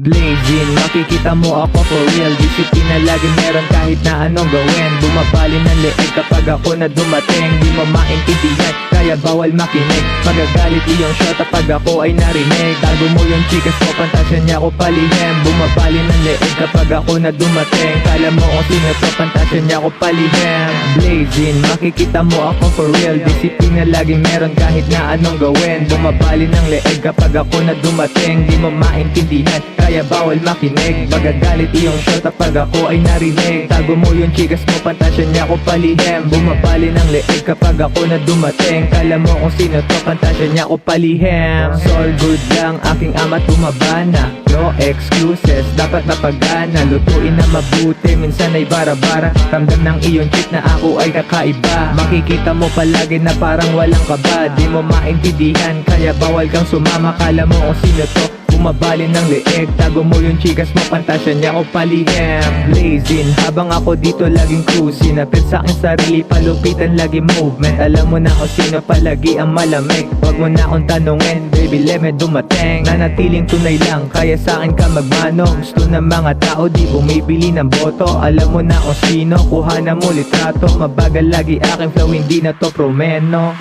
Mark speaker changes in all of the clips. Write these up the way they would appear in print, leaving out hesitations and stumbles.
Speaker 1: Blazing, makikita mo ako for real. Disiplina lagi meron kahit na anong gawin. Bumabali ng leeg kapag ako na dumating. Di mo maintindihan, kaya bawal makinig. Magagalit iyong shota pag ako ay narinig. Tago mo yung chikas mo, pantasya niya ako palihim. Bumabali ng leeg kapag ako na dumating. Kala mo kung sino to, pantasya niya ako palihim. Blazing, makikita mo ako for real. Disiplina lagi meron kahit na anong gawin. Bumabali ng leeg kapag ako na dumating. Di mo maintindihan, kaya bawal makinig. Magagalit iyong shota pag ako ay narinig. Tago mo yung chikas mo, pantasya niya ako palihim. Bumabali ng leeg kapag ako na dumating. Kala mo kung sino to, pantasya niya ako palihim. So all good lang, aking ama't bumabana. No excuses, dapat napagana. Lutuin na mabuti, minsan ay bara-bara. Ramdam ng iyong chick na ako ay kakaiba. Makikita mo palagi na parang walang kaba. Di mo maintindihan, kaya bawal kang sumama. Kala mo kung sino to, bumabali ng leeg. Tago mo yung chikas mo, pantasya niya ako palihim. Blazing, habang ako dito laging cruising. Napit sa aking sarili, palupitan lagi movement. Alam mo na kung sino palagi ang malamig. Wag mo na akong tanungin, baby let me dumating. Nanatiling tunay lang, kaya sa akin ka magmano. Gusto ng mga tao, di bumibili ng boto. Alam mo na kung sino, kuha na mo litrato. Mabagal lagi aking flow, hindi na to promeno.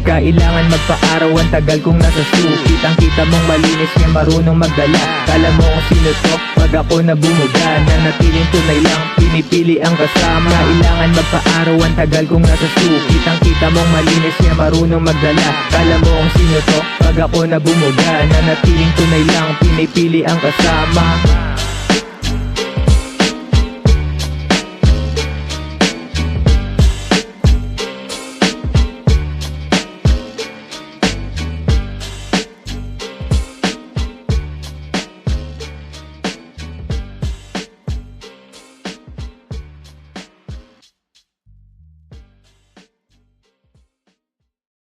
Speaker 1: Kailangan magpa-araw, ang tagal kong nasa suit. Kitang-kita mong malinis niya, marunong magdala. Kala mo kung sino to, pag ako na bumuga. Nanatiling tunay lang, pinipili ang kasama. Kailangan magpa-araw, ang tagal kong nasa suit. Kitang-kita mong malinis niya, marunong magdala. Kala mo kung sino to, pag ako na bumuga. Nanatiling tunay lang, pinipili ang kasama.